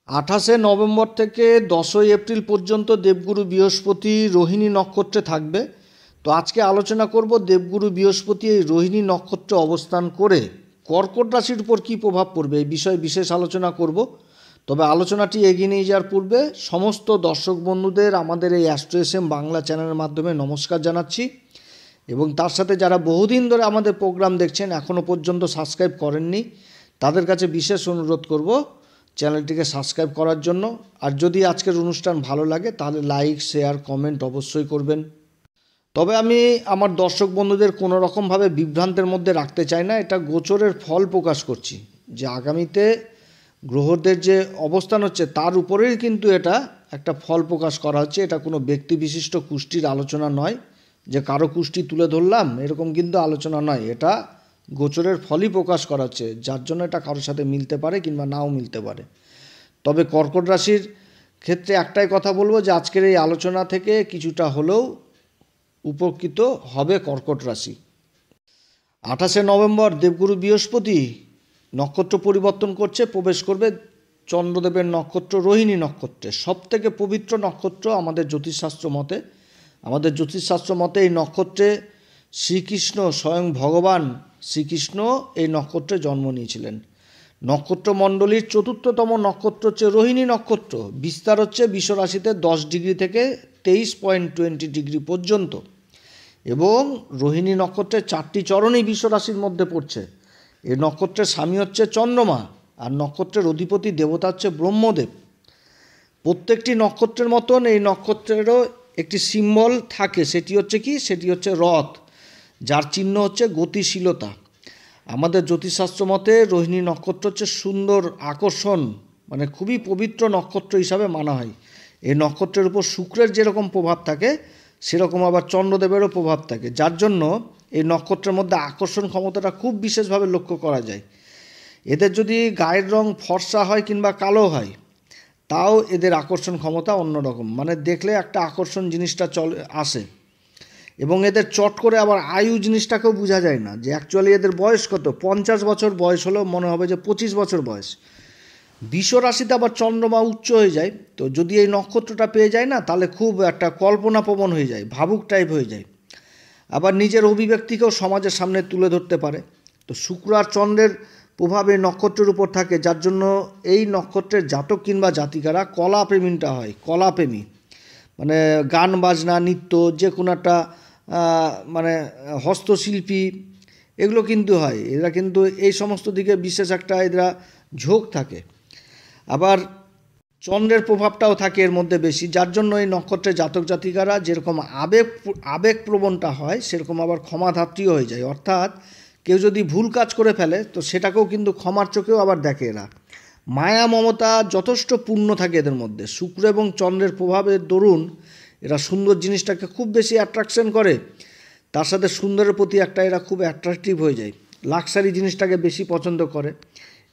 28 November থেকে 10 April পর্যন্ত দেবগুরু বৃহস্পতি রোহিণী নক্ষত্রে থাকবে। তো আজকে আলোচনা করব দেবগুরু বৃহস্পতি এই রোহিণী নক্ষত্রে অবস্থান করে কর্কট রাশির উপর কী প্রভাব পড়বে এই বিষয়ে বিশেষ আলোচনা করব। তবে আলোচনাটি এগিয়ে নিয়ে যাওয়ার পূর্বে সমস্ত দর্শক বন্ধুদের আমাদের এই অ্যাস্ট্রো এসএম বাংলা চ্যানেলের মাধ্যমে নমস্কার জানাচ্ছি, এবং তার সাথে যারা বহুদিন ধরে আমাদের প্রোগ্রাম দেখছেন এখনও পর্যন্ত সাবস্ক্রাইব করেননি তাদের কাছে বিশেষ অনুরোধ করব চ্যানেলটিকে সাবস্ক্রাইব করার জন্য। আর যদি আজকের অনুষ্ঠান ভালো লাগে তাহলে লাইক, শেয়ার, কমেন্ট অবশ্যই করবেন। তবে আমি আমার দর্শক বন্ধুদের কোনো রকমভাবে বিভ্রান্তের মধ্যে রাখতে চাই না। এটা গোচরের ফল প্রকাশ করছি যে আগামীতে গ্রহদের যে অবস্থান হচ্ছে তার উপরেই কিন্তু এটা একটা ফল প্রকাশ করা হচ্ছে। এটা কোনো ব্যক্তি বিশিষ্ট কুষ্টির আলোচনা নয় যে কারো কুষ্টি তুলে ধরলাম, এরকম কিন্তু আলোচনা নয়। এটা গোচরের ফলই প্রকাশ করা হচ্ছে, যার জন্য এটা কারোর সাথে মিলতে পারে কিংবা নাও মিলতে পারে। তবে কর্কট রাশির ক্ষেত্রে একটাই কথা বলবো যে আজকের এই আলোচনা থেকে কিছুটা হলেও উপকৃত হবে কর্কট রাশি। 28 নভেম্বর দেবগুরু বৃহস্পতি নক্ষত্র পরিবর্তন করছে, প্রবেশ করবে চন্দ্রদেবের নক্ষত্র রোহিণী নক্ষত্রে। সবথেকে পবিত্র নক্ষত্র আমাদের জ্যোতিষশাস্ত্র মতে এই নক্ষত্রে শ্রীকৃষ্ণ, স্বয়ং ভগবান শ্রীকৃষ্ণ এই নক্ষত্রে জন্ম নিয়েছিলেন। নক্ষত্রমণ্ডলীর চতুর্থতম নক্ষত্র হচ্ছে রোহিণী নক্ষত্র। বিস্তার হচ্ছে বিশ্বরাশিতে 10 ডিগ্রি থেকে 23.20 ডিগ্রি পর্যন্ত, এবং রোহিণী নক্ষত্রের 4টি চরণই বিশ্বরাশির মধ্যে পড়ছে। এই নক্ষত্রের স্বামী হচ্ছে চন্দ্রমা, আর নক্ষত্রের অধিপতি দেবতা হচ্ছে ব্রহ্মদেব। প্রত্যেকটি নক্ষত্রের মতন এই নক্ষত্রেরও একটি সিম্বল থাকে, সেটি হচ্ছে রথ, যার চিহ্ন হচ্ছে গতিশীলতা। আমাদের জ্যোতিষশাস্ত্র মতে রোহিণী নক্ষত্র হচ্ছে সুন্দর, আকর্ষণ, মানে খুবই পবিত্র নক্ষত্র হিসাবে মানা হয়। এই নক্ষত্রের উপর শুক্রের যেরকম প্রভাব থাকে সেরকম আবার চন্দ্রদেবেরও প্রভাব থাকে, যার জন্য এই নক্ষত্রের মধ্যে আকর্ষণ ক্ষমতাটা খুব বিশেষভাবে লক্ষ্য করা যায়। এদের যদি গায়ের রং ফর্সা হয় কিংবা কালো হয় তাও এদের আকর্ষণ ক্ষমতা অন্যরকম, মানে দেখলে একটা আকর্ষণ জিনিসটা আসে। এবং এদের চট করে আবার আয়ু জিনিসটাকেও বোঝা যায় না যে অ্যাকচুয়ালি এদের বয়স কত। 50 বছর বয়স হলেও মনে হবে যে 25 বছর বয়স। বিশ্বরাশিতে আবার চন্দ্রমা উচ্চ হয়ে যায়, তো যদি এই নক্ষত্রটা পেয়ে যায় না তাহলে খুব একটা কল্পনাপ্রবণ হয়ে যায়, ভাবুক টাইপ হয়ে যায়। আবার নিজের অভিব্যক্তিকেও সমাজের সামনে তুলে ধরতে পারে। তো শুক্র আর চন্দ্রের প্রভাব এই নক্ষত্রের উপর থাকে, যার জন্য এই নক্ষত্রের জাতক কিংবা জাতিকারা কলাপ্রেমীটা হয়। কলাপ্রেমী মানে গান বাজনা, নৃত্য, যে কোনো একটা মানে হস্তশিল্পী, এগুলো কিন্তু হয়। এরা কিন্তু এই সমস্ত দিকে বিশেষ একটা এরা ঝোঁক থাকে। আবার চন্দ্রের প্রভাবটাও থাকে এর মধ্যে বেশি, যার জন্য এই নক্ষত্রের জাতক জাতিকারা যেরকম আবেগপ্রবণটা হয় সেরকম আবার ক্ষমাধাত্রীও হয়ে যায়। অর্থাৎ কেউ যদি ভুল কাজ করে ফেলে তো সেটাকেও কিন্তু ক্ষমার চোখেও আবার দেখে এরা। মায়া মমতা যথেষ্ট পূর্ণ থাকে এদের মধ্যে। শুক্র এবং চন্দ্রের প্রভাবের দরুন এরা সুন্দর জিনিসটাকে খুব বেশি অ্যাট্রাকশন করে, তার সাথে সুন্দরের প্রতি একটা এরা খুব অ্যাট্রাকটিভ হয়ে যায়। লাক্সারি জিনিসটাকে বেশি পছন্দ করে,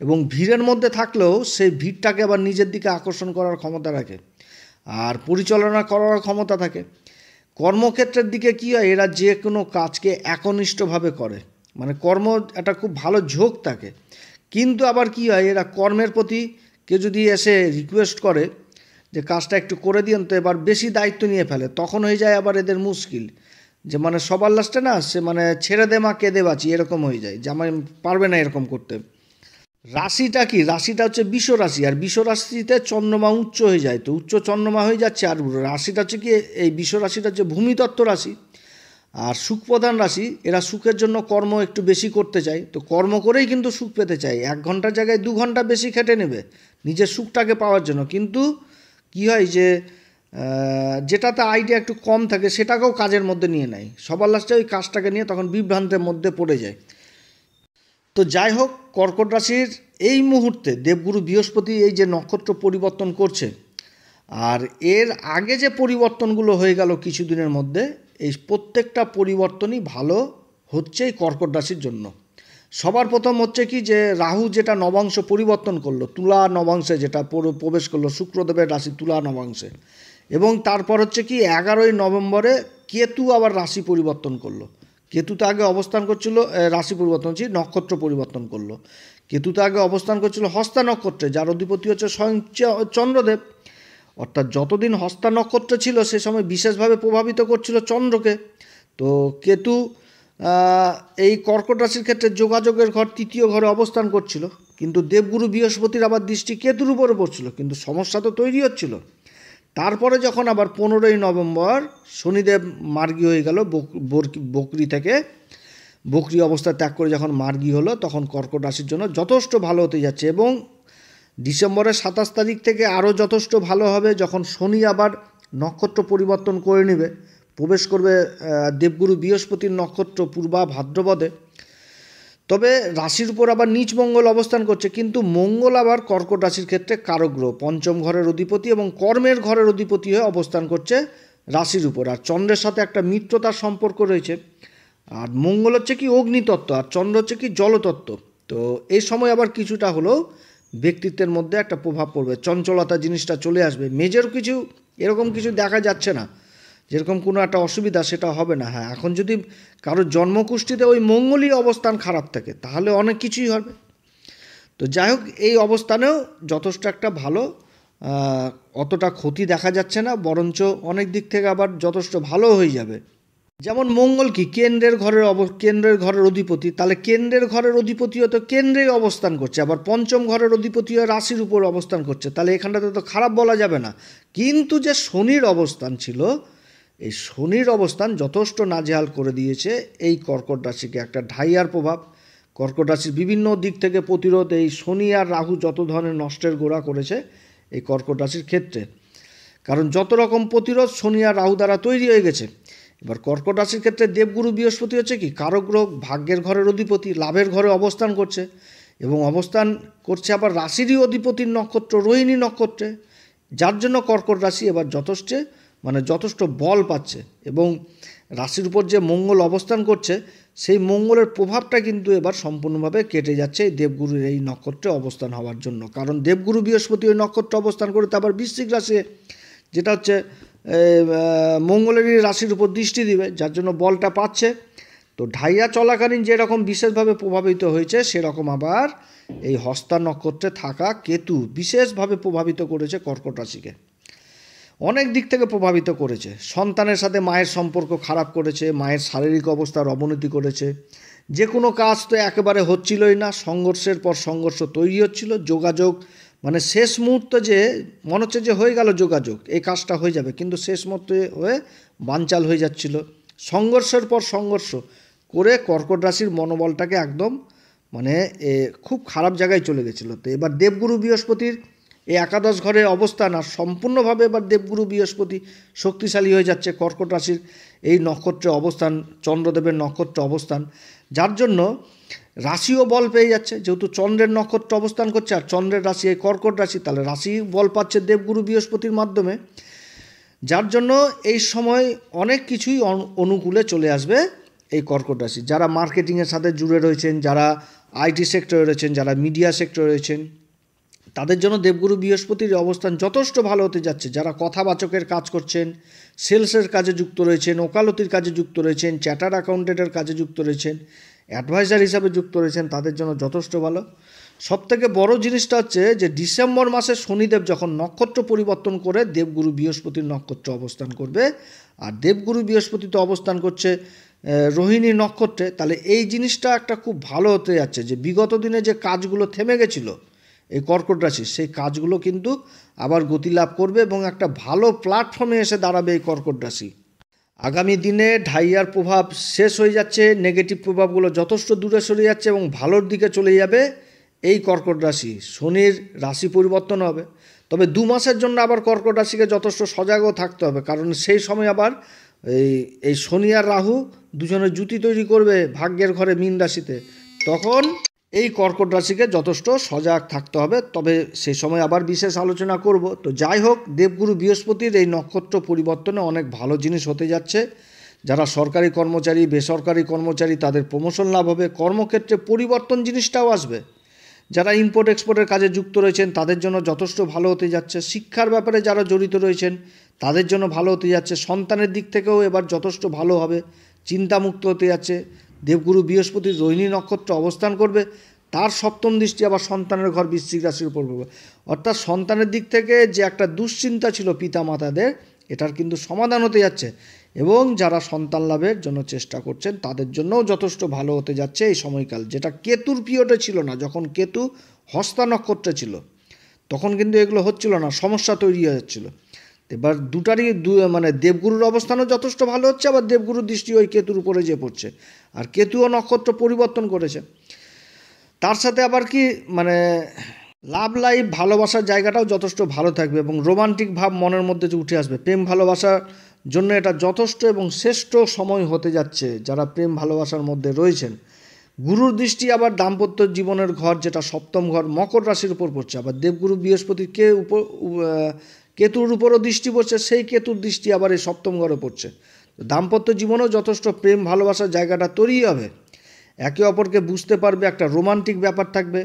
এবং ভিড়ের মধ্যে থাকলেও সেই ভিড়টাকে আবার নিজের দিকে আকর্ষণ করার ক্ষমতা রাখে, আর পরিচালনা করার ক্ষমতা থাকে। কর্মক্ষেত্রের দিকে কী হয়, এরা যে কোনো কাজকে একনিষ্ঠভাবে করে, মানে কর্ম একটা খুব ভালো ঝোঁক থাকে। কিন্তু আবার কী হয়, এরা কর্মের প্রতি কেউ যদি এসে রিকোয়েস্ট করে যে কাজটা একটু করে দিন, তো এবার বেশি দায়িত্ব নিয়ে ফেলে, তখন হয়ে যায় আবার এদের মুশকিল যে মানে সবার লাস্টে না সে মানে ছেড়ে দে মা কেঁদে বাঁচি এরকম হয়ে যায়, যে আমার পারবে না এরকম করতে। রাশিটা কি, রাশিটা হচ্ছে বিশ্বরাশি, আর বিশ্বরাশিতে চন্দ্রমা উচ্চ হয়ে যায়, তো উচ্চ চন্দ্রমা হয়ে যাচ্ছে। আর রাশিটা হচ্ছে কি, এই বিশ্বরাশিটা হচ্ছে ভূমিতত্ত্ব রাশি আর সুখপ্রধান রাশি। এরা সুখের জন্য কর্ম একটু বেশি করতে চায়, তো কর্ম করেই কিন্তু সুখ পেতে চায়। 1 ঘন্টার জায়গায় 2 ঘন্টা বেশি খেটে নেবে নিজের সুখটাকে পাওয়ার জন্য। কিন্তু কী হয় যে যেটাতে আইডিয়া একটু কম থাকে সেটাকেও কাজের মধ্যে নিয়ে নেয়, সবার লাস্টে ওই কাজটাকে নিয়ে তখন বিভ্রান্তের মধ্যে পড়ে যায়। তো যাই হোক, কর্কট রাশির এই মুহূর্তে দেবগুরু বৃহস্পতি এই যে নক্ষত্র পরিবর্তন করছে, আর এর আগে যে পরিবর্তনগুলো হয়ে গেল কিছুদিনের মধ্যে, এই প্রত্যেকটা পরিবর্তনই ভালো হচ্ছে এই কর্কট রাশির জন্য। সবার প্রথম হচ্ছে কি যে রাহু যেটা নবাংশ পরিবর্তন করলো, তুলা নবাংশে যেটা প্রবেশ করলো শুক্রদেবের রাশি তুলা নবাংশে, এবং তারপর হচ্ছে কি 11 নভেম্বরে কেতু আবার রাশি পরিবর্তন করলো। কেতু তো আগে অবস্থান করছিল, রাশি পরিবর্তন হচ্ছে নক্ষত্র পরিবর্তন করলো। কেতু তো আগে অবস্থান করছিল হস্তা নক্ষত্রে, যার অধিপতি হচ্ছে স্বয়ং চন্দ্রদেব। অর্থাৎ যতদিন হস্তা নক্ষত্র ছিল সে সময় বিশেষভাবে প্রভাবিত করছিল চন্দ্রকে। তো কেতু এই কর্কট রাশির ক্ষেত্রে যোগাযোগের ঘর তৃতীয় ঘরে অবস্থান করছিল, কিন্তু দেবগুরু বৃহস্পতির আবার দৃষ্টি কেতুর উপরে পড়ছিল, কিন্তু সমস্যা তো তৈরি হচ্ছিল। তারপরে যখন আবার 15ই নভেম্বর শনিদেব মার্গী হয়ে গেল, বকরি থেকে বকরি অবস্থা ত্যাগ করে যখন মার্গী হলো, তখন কর্কট রাশির জন্য যথেষ্ট ভালো হতে যাচ্ছে। এবং ডিসেম্বরের 27 তারিখ থেকে আরও যথেষ্ট ভালো হবে, যখন শনি আবার নক্ষত্র পরিবর্তন করে নেবে, প্রবেশ করবে দেবগুরু বৃহস্পতির নক্ষত্র পূর্বা ভাদ্রপদে। তবে রাশির উপর আবার নীচ মঙ্গল অবস্থান করছে, কিন্তু মঙ্গল আবার কর্কট রাশির ক্ষেত্রে কারক গ্রহ, পঞ্চম ঘরের অধিপতি এবং কর্মের ঘরের অধিপতি হয়ে অবস্থান করছে রাশির উপর। আর চন্দ্রের সাথে একটা মিত্রতার সম্পর্ক রয়েছে। আর মঙ্গল হচ্ছে কি অগ্নিতত্ত্ব, আর চন্দ্র হচ্ছে কি জলতত্ত্ব। তো এই সময় আবার কিছুটা হলেও ব্যক্তিত্বের মধ্যে একটা প্রভাব পড়বে, চঞ্চলতা জিনিসটা চলে আসবে। মেজর কিছু এরকম কিছু দেখা যাচ্ছে না, যেরকম কোনো একটা অসুবিধা সেটা হবে না। হ্যাঁ, এখন যদি কারোর জন্মকুষ্ঠিতে ওই মঙ্গলই অবস্থান খারাপ থাকে তাহলে অনেক কিছুই হবে। তো যাই হোক, এই অবস্থানেও যথেষ্ট একটা ভালো, অতটা ক্ষতি দেখা যাচ্ছে না, বরঞ্চ অনেক দিক থেকে আবার যথেষ্ট ভালো হয়ে যাবে। যেমন মঙ্গল কি কেন্দ্রের ঘরের অধিপতি, তাহলে কেন্দ্রের ঘরের অধিপতিও তো কেন্দ্রে অবস্থান করছে, আবার পঞ্চম ঘরের অধিপতিও রাশির উপর অবস্থান করছে, তাহলে এখানটাতে তো খারাপ বলা যাবে না। কিন্তু যে শনির অবস্থান ছিল, এই শনির অবস্থান যথেষ্ট নাজেহাল করে দিয়েছে এই কর্কট রাশিকে, একটা ঢাইয়ার প্রভাব। কর্কট রাশির বিভিন্ন দিক থেকে প্রতিরোধ এই শনি আর রাহু যত ধরনের নষ্টের গোড়া করেছে এই কর্কট রাশির ক্ষেত্রে, কারণ যত রকম প্রতিরোধ শনি আর রাহু দ্বারা তৈরি হয়ে গেছে। এবার কর্কট রাশির ক্ষেত্রে দেবগুরু বৃহস্পতি হচ্ছে কি কারক গ্রহ, ভাগ্যের ঘরের অধিপতি, লাভের ঘরে অবস্থান করছে, এবং অবস্থান করছে আবার রাশিরই অধিপতির নক্ষত্র রোহিণী নক্ষত্রে, যার জন্য কর্কট রাশি এবার যথেষ্ট বল পাচ্ছে। এবং রাশির উপর যে মঙ্গল অবস্থান করছে সেই মঙ্গলের প্রভাবটা কিন্তু এবার সম্পূর্ণভাবে কেটে যাচ্ছে এই দেবগুরুর এই নক্ষত্রে অবস্থান হওয়ার জন্য। কারণ দেবগুরু বৃহস্পতি ওই নক্ষত্রে অবস্থান করে তো আবার বৃশ্চিক রাশি, যেটা হচ্ছে মঙ্গলেরই রাশির উপর দৃষ্টি দিবে, যার জন্য বলটা পাচ্ছে। তো ঢাইয়া চলাকালীন যেরকম বিশেষভাবে প্রভাবিত হয়েছে, সেরকম আবার এই হস্তা নক্ষত্রে থাকা কেতু বিশেষভাবে প্রভাবিত করেছে কর্কট রাশিকে, অনেক দিক থেকে প্রভাবিত করেছে। সন্তানের সাথে মায়ের সম্পর্ক খারাপ করেছে, মায়ের শারীরিক অবস্থার অবনতি করেছে, যে কোনো কাজ তো একেবারে হচ্ছিলই না, সংঘর্ষের পর সংঘর্ষ তৈরি হচ্ছিল। যোগাযোগ শেষ মুহূর্তে যে মনে হচ্ছে যে হয়ে গেল যোগাযোগ, এই কাজটা হয়ে যাবে, কিন্তু শেষ মুহূর্তে হয়ে বানচাল হয়ে যাচ্ছিল। সংঘর্ষের পর সংঘর্ষ করে কর্কট রাশির মনোবলটাকে একদম খুব খারাপ জায়গায় চলে গেছিলো। তো এবার দেবগুরু বৃহস্পতির এই একাদশ ঘরে অবস্থান, আর সম্পূর্ণভাবে এবার দেবগুরু বৃহস্পতি শক্তিশালী হয়ে যাচ্ছে কর্কট রাশির এই নক্ষত্রে অবস্থান, চন্দ্রদেবের নক্ষত্রে অবস্থান, যার জন্য রাশিও বল পেয়ে যাচ্ছে। যেহেতু চন্দ্রের নক্ষত্র অবস্থান করছে আর চন্দ্রের রাশি এই কর্কট রাশি, তাহলে রাশি বল পাচ্ছে দেবগুরু বৃহস্পতির মাধ্যমে, যার জন্য এই সময় অনেক কিছুই অনুকূলে চলে আসবে এই কর্কট রাশি। যারা মার্কেটিংয়ের সাথে জুড়ে রয়েছেন, যারা আইটি সেক্টরে রয়েছেন, যারা মিডিয়া সেক্টরে রয়েছেন, তাদের জন্য দেবগুরু বৃহস্পতির অবস্থান যথেষ্ট ভালো হতে যাচ্ছে। যারা কথাবাচকের কাজ করছেন, সেলসের কাজে যুক্ত রয়েছেন, ওকালতির কাজে যুক্ত রয়েছেন, চার্টার্ড অ্যাকাউন্টেন্টের কাজে যুক্ত রয়েছেন, অ্যাডভাইজার হিসাবে যুক্ত রয়েছেন, তাদের জন্য যথেষ্ট ভালো। সবথেকে বড় জিনিসটা হচ্ছে যে ডিসেম্বর মাসে শনিদেব যখন নক্ষত্র পরিবর্তন করে দেবগুরু বৃহস্পতির নক্ষত্র অবস্থান করবে, আর দেবগুরু বৃহস্পতি তো অবস্থান করছে রোহিণী নক্ষত্রে, তাহলে এই জিনিসটা একটা খুব ভালো হতে যাচ্ছে যে বিগত দিনে যে কাজগুলো থেমে গেছিলো এই কর্কট রাশি, সেই কাজগুলো কিন্তু আবার গতি লাভ করবে এবং একটা ভালো প্ল্যাটফর্মে এসে দাঁড়াবে এই কর্কট রাশি। আগামী দিনে ঢাইয়ার প্রভাব শেষ হয়ে যাচ্ছে, নেগেটিভ প্রভাবগুলো যথেষ্ট দূরে সরে যাচ্ছে এবং ভালোর দিকে চলে যাবে এই কর্কট রাশি। শনির রাশি পরিবর্তন হবে, তবে 2 মাসের জন্য আবার কর্কট রাশিকে যথেষ্ট সজাগও থাকতে হবে, কারণ সেই সময় আবার এই শনি আর রাহু দুজনের জুতি তৈরি করবে ভাগ্যের ঘরে মীন রাশিতে, তখন এই কর্কট রাশিকে যথেষ্ট সজাগ থাকতে হবে। তবে সেই সময় আবার বিশেষ আলোচনা করব। তো যাই হোক, দেবগুরু বৃহস্পতির এই নক্ষত্র পরিবর্তনে অনেক ভালো জিনিস হতে যাচ্ছে। যারা সরকারি কর্মচারী, বেসরকারি কর্মচারী, তাদের প্রমোশন লাভ হবে, কর্মক্ষেত্রে পরিবর্তন জিনিসটাও আসবে। যারা ইম্পোর্ট এক্সপোর্টের কাজে যুক্ত রয়েছেন তাদের জন্য যথেষ্ট ভালো হতে যাচ্ছে। শিক্ষার ব্যাপারে যারা জড়িত রয়েছেন তাদের জন্য ভালো হতে যাচ্ছে। সন্তানের দিক থেকেও এবার যথেষ্ট ভালো হবে, চিন্তামুক্ত হতে যাচ্ছে। দেবগুরু বৃহস্পতি রোহিণী নক্ষত্র অবস্থান করবে, তার সপ্তম দৃষ্টি আবার সন্তানের ঘর বৃশ্চিক রাশির উপর পড়বে। অর্থাৎ সন্তানের দিক থেকে যে একটা দুশ্চিন্তা ছিল পিতা মাতাদের, এটার কিন্তু সমাধান হতে যাচ্ছে। এবং যারা সন্তান লাভের জন্য চেষ্টা করছেন তাদের জন্যও যথেষ্ট ভালো হতে যাচ্ছে এই সময়কাল, যেটা কেতুর পিরিয়ডে ছিল না। যখন কেতু হস্তা নক্ষত্রে ছিল তখন কিন্তু এগুলো হচ্ছিল না, সমস্যা তৈরি হয়ে যাচ্ছিল। এবার দুটারই মানে দেবগুরুর অবস্থানও যথেষ্ট ভালো হচ্ছে, আবার দেবগুরুর দৃষ্টি ওই কেতুর উপরে যে পড়ছে, আর কেতুও নক্ষত্র পরিবর্তন করেছে। তার সাথে আবার কি মানে লাভ লাইফ ভালোবাসার জায়গাটাও যথেষ্ট ভালো থাকবে এবং রোমান্টিক ভাব মনের মধ্যে যে উঠে আসবে। প্রেম ভালোবাসার জন্য এটা যথেষ্ট এবং শ্রেষ্ঠ সময় হতে যাচ্ছে যারা প্রেম ভালোবাসার মধ্যে রয়েছেন। গুরুর দৃষ্টি আবার দাম্পত্য জীবনের ঘর, যেটা সপ্তম ঘর মকর রাশির উপর পড়ছে, আবার দেবগুরু বৃহস্পতির কেতুর উপরও দৃষ্টি পড়ছে, সেই কেতুর দৃষ্টি আবার এই সপ্তম ঘরে পড়ছে। দাম্পত্য জীবনেও যথেষ্ট প্রেম ভালোবাসার জায়গাটা তৈরি হবে, একে অপরকে বুঝতে পারবে, একটা রোমান্টিক ব্যাপার থাকবে।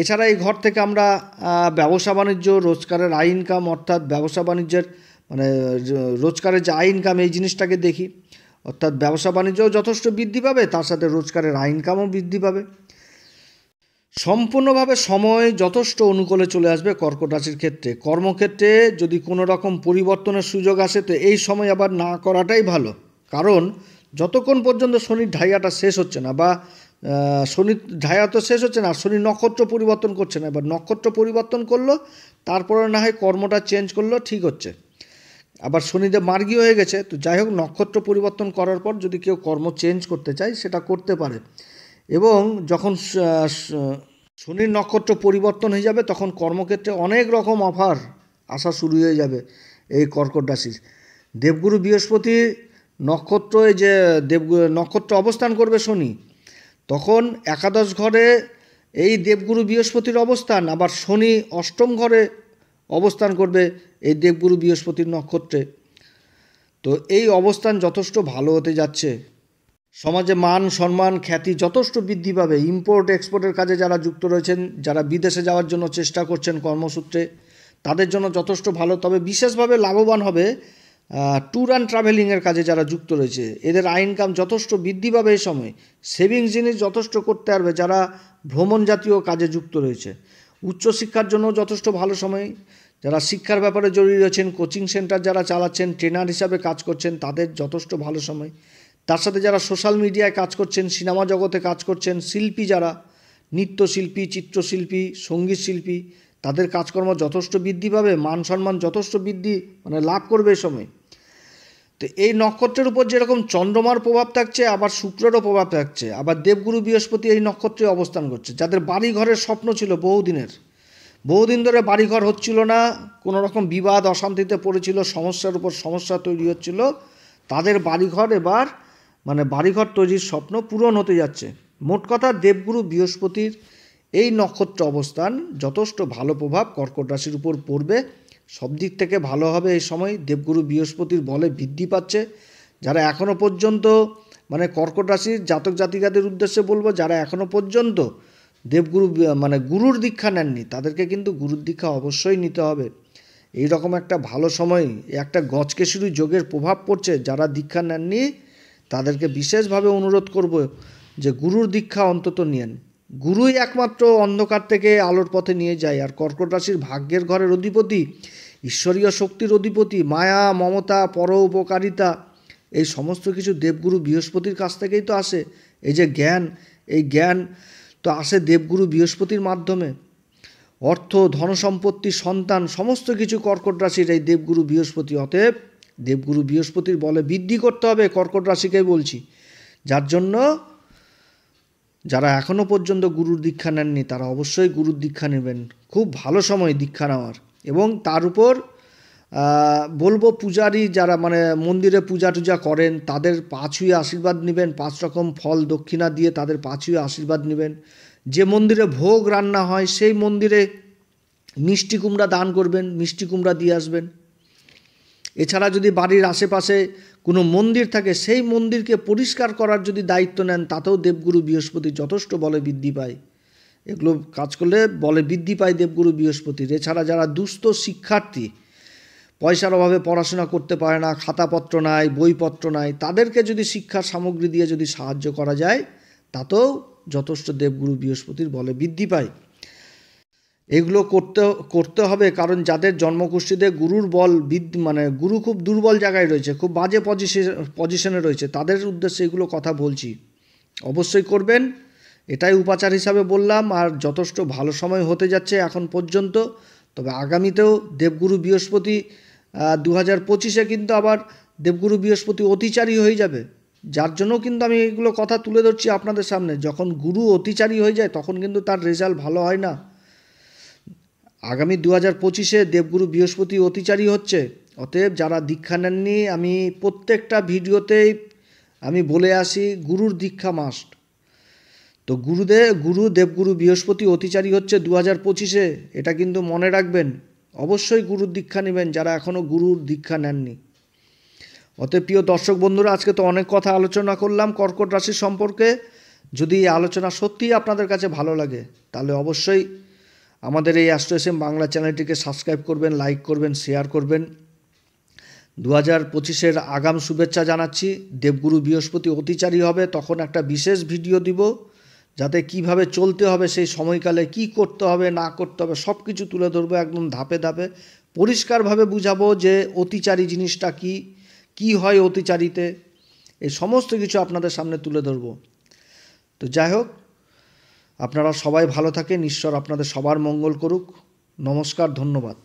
এছাড়া এই ঘর থেকে আমরা ব্যবসা বাণিজ্য, রোজগারের আয় ইনকাম, অর্থাৎ ব্যবসা বাণিজ্যের মানে রোজগারের যে আয় ইনকাম এই জিনিসটাকে দেখি। অর্থাৎ ব্যবসা বাণিজ্যও যথেষ্ট বৃদ্ধি পাবে, তার সাথে রোজগারের আয় ইনকামও বৃদ্ধি পাবে। সম্পূর্ণভাবে সময় যথেষ্ট অনুকূলে চলে আসবে কর্কট রাশির ক্ষেত্রে। কর্মক্ষেত্রে যদি কোনো রকম পরিবর্তনের সুযোগ আসে তো এই সময় আবার না করাটাই ভালো, কারণ যতক্ষণ পর্যন্ত শনির ঢাইয়াটা শেষ হচ্ছে না, বা শনির ঢাইয়া তো শেষ হচ্ছে না, শনি নক্ষত্র পরিবর্তন করছে না। এবার নক্ষত্র পরিবর্তন করলো, তারপরে না হয় কর্মটা চেঞ্জ করলো, ঠিক হচ্ছে। আবার শনিদেব মার্গী হয়ে গেছে, তো যাই হোক নক্ষত্র পরিবর্তন করার পর যদি কেউ কর্ম চেঞ্জ করতে চায় সেটা করতে পারে। এবং যখন শনির নক্ষত্র পরিবর্তন হয়ে যাবে তখন কর্মক্ষেত্রে অনেক রকম অফার আসা শুরু হয়ে যাবে এই কর্কট রাশির। দেবগুরু বৃহস্পতি নক্ষত্রে যে নক্ষত্র অবস্থান করবে শনি, তখন একাদশ ঘরে এই দেবগুরু বৃহস্পতির অবস্থান, আবার শনি অষ্টম ঘরে অবস্থান করবে এই দেবগুরু বৃহস্পতির নক্ষত্রে। তো এই অবস্থান যথেষ্ট ভালো হতে যাচ্ছে। সমাজে মান সম্মান খ্যাতি যথেষ্ট বৃদ্ধি পাবে। ইম্পোর্ট এক্সপোর্টের কাজে যারা যুক্ত রয়েছেন, যারা বিদেশে যাওয়ার জন্য চেষ্টা করছেন কর্মসূত্রে, তাদের জন্য যথেষ্ট ভালো। তবে বিশেষভাবে লাভবান হবে ট্যুর অ্যান্ড ট্রাভেলিংয়ের কাজে যারা যুক্ত রয়েছে, এদের আয় ইনকাম যথেষ্ট বৃদ্ধি পাবে এই সময়। সেভিংস জিনিস যথেষ্ট করতে পারবে যারা ভ্রমণ জাতীয় কাজে যুক্ত রয়েছে। উচ্চশিক্ষার জন্য যথেষ্ট ভালো সময়। যারা শিক্ষার ব্যাপারে জড়িয়ে রয়েছেন, কোচিং সেন্টার যারা চালাচ্ছেন, ট্রেনার হিসাবে কাজ করছেন, তাদের যথেষ্ট ভালো সময়। তার সাথে যারা সোশ্যাল মিডিয়ায় কাজ করছেন, সিনেমা জগতে কাজ করছেন, শিল্পী যারা নৃত্যশিল্পী, চিত্রশিল্পী, সঙ্গীত শিল্পী, তাদের কাজকর্ম যথেষ্ট বৃদ্ধি পাবে। মান সম্মান যথেষ্ট বৃদ্ধি লাভ করবে এই সময়। তো এই নক্ষত্রের উপর যেরকম চন্দ্রমার প্রভাব থাকছে, আবার শুক্রেরও প্রভাব থাকছে, আবার দেবগুরু বৃহস্পতি এই নক্ষত্রে অবস্থান করছে। যাদের বাড়ি ঘরের স্বপ্ন ছিল বহুদিন ধরে বাড়িঘর হচ্ছিল না, কোনো রকম বিবাদ অশান্তিতে পড়েছিল, সমস্যার উপর সমস্যা তৈরি হচ্ছিল, তাদের বাড়িঘর এবার বাড়িঘর তৈরির স্বপ্ন পূরণ হতে যাচ্ছে। মোট কথা দেবগুরু বৃহস্পতির এই নক্ষত্র অবস্থান যথেষ্ট ভালো প্রভাব কর্কট রাশির উপর পড়বে। সব দিক থেকে ভালো হবে এই সময়। দেবগুরু বৃহস্পতির বলে বৃদ্ধি পাচ্ছে। যারা এখনও পর্যন্ত কর্কট রাশির জাতক জাতিকাদের উদ্দেশ্যে বলবো, যারা এখনও পর্যন্ত দেবগুরু গুরুর দীক্ষা নেননি, তাদেরকে কিন্তু গুরুর দীক্ষা অবশ্যই নিতে হবে। এই রকম একটা ভালো সময়, একটা গজকেশরী যোগের প্রভাব পড়ছে। যারা দীক্ষা নেননি তাদেরকে বিশেষভাবে অনুরোধ করব যে গুরুর দীক্ষা অন্তত নিয়েন। গুরুই একমাত্র অন্ধকার থেকে আলোর পথে নিয়ে যায়। আর কর্কট রাশির ভাগ্যের ঘরের অধিপতি, ঈশ্বরীয় শক্তির অধিপতি, মায়া মমতা পর উপকারিতা, এই সমস্ত কিছু দেবগুরু বৃহস্পতির কাছ থেকেই তো আসে। এই যে জ্ঞান, এই জ্ঞান তো আসে দেবগুরু বৃহস্পতির মাধ্যমে। অর্থ, ধনসম্পত্তি, সন্তান সমস্ত কিছু কর্কট রাশির এই দেবগুরু বৃহস্পতি। অতএব দেবগুরু বৃহস্পতির বলে বৃদ্ধি করতে হবে কর্কট রাশিকেই বলছি। যার জন্য যারা এখনও পর্যন্ত গুরুর দীক্ষা নেননি তারা অবশ্যই গুরুর দীক্ষা নেবেন। খুব ভালো সময় দীক্ষা নেওয়ার। এবং তার উপর বলবো পূজারী যারা মন্দিরে পূজা টুজা করেন তাদের পা ছুঁয়ে আশীর্বাদ নেবেন। 5 রকম ফল দক্ষিণা দিয়ে তাদের পা ছুঁয়ে আশীর্বাদ নেবেন। যে মন্দিরে ভোগ রান্না হয় সেই মন্দিরে মিষ্টি কুমড়া দান করবেন, মিষ্টি কুমড়া দিয়ে আসবেন। এছাড়া যদি বাড়ির আশেপাশে কোনো মন্দির থাকে সেই মন্দিরকে পরিষ্কার করার যদি দায়িত্ব নেন, তাতেও দেবগুরু বৃহস্পতি যথেষ্ট বলে বৃদ্ধি পায়। এগুলো কাজ করলে বলে বৃদ্ধি পায় দেবগুরু বৃহস্পতির। এছাড়া যারা দুস্থ শিক্ষার্থী, পয়সার অভাবে পড়াশোনা করতে পারে না, খাতাপত্র নাই, বইপত্র নাই, তাদেরকে যদি শিক্ষার সামগ্রী দিয়ে যদি সাহায্য করা যায়, তাতেও যথেষ্ট দেবগুরু বৃহস্পতির বলে বৃদ্ধি পায়। এগুলো করতে হবে, কারণ যাদের জন্মকুষ্ঠিতে গুরুর বল মানে গুরু খুব দুর্বল জায়গায় রয়েছে, খুব বাজে পজিশনে রয়েছে, তাদের উদ্দেশ্যে এগুলো কথা বলছি। অবশ্যই করবেন, এটাই উপাচার হিসাবে বললাম। আর যথেষ্ট ভালো সময় হতে যাচ্ছে এখন পর্যন্ত, তবে আগামীতেও দেবগুরু বৃহস্পতি 2025-এ কিন্তু আবার দেবগুরু বৃহস্পতি অতিচারী হয়ে যাবে, যার জন্য কিন্তু আমি এগুলো কথা তুলে ধরছি আপনাদের সামনে। যখন গুরু অতিচারী হয়ে যায় তখন কিন্তু তার রেজাল্ট ভালো হয় না। আগামী 2025-এ দেবগুরু বৃহস্পতি অতিচারী হচ্ছে, অতএব যারা দীক্ষা নেননি, আমি প্রত্যেকটা ভিডিওতেই আমি বলে আসি গুরুর দীক্ষা মাস্ট। তো দেবগুরু বৃহস্পতি অতিচারী হচ্ছে 2025-এ, এটা কিন্তু মনে রাখবেন। অবশ্যই গুরুর দীক্ষা নেবেন যারা এখনও গুরুর দীক্ষা নেননি। অতএব প্রিয় দর্শক বন্ধুরা, আজকে তো অনেক কথা আলোচনা করলাম কর্কট রাশি সম্পর্কে। যদি এই আলোচনা সত্যিই আপনাদের কাছে ভালো লাগে তাহলে অবশ্যই আমাদের এই অ্যাস্ট্রো এস এম বাংলা চ্যানেলটিকে সাবস্ক্রাইব করবেন, লাইক করবেন, শেয়ার করবেন। 2025-এর আগাম শুভেচ্ছা জানাচ্ছি। দেবগুরু বৃহস্পতি অতিচারী হবে, তখন একটা বিশেষ ভিডিও দিব, যাতে কিভাবে চলতে হবে, সেই সময়কালে কি করতে হবে না করতে হবে সব কিছু তুলে ধরবো, একদম ধাপে ধাপে পরিষ্কারভাবে বুঝাবো যে অতিচারী জিনিসটা কি হয় অতিচারীতে, এই সমস্ত কিছু আপনাদের সামনে তুলে ধরবো। তো যাই হোক, আপনারা সবাই ভালো থাকেন, ঈশ্বর আপনাদের সবার মঙ্গল করুক। নমস্কার, ধন্যবাদ।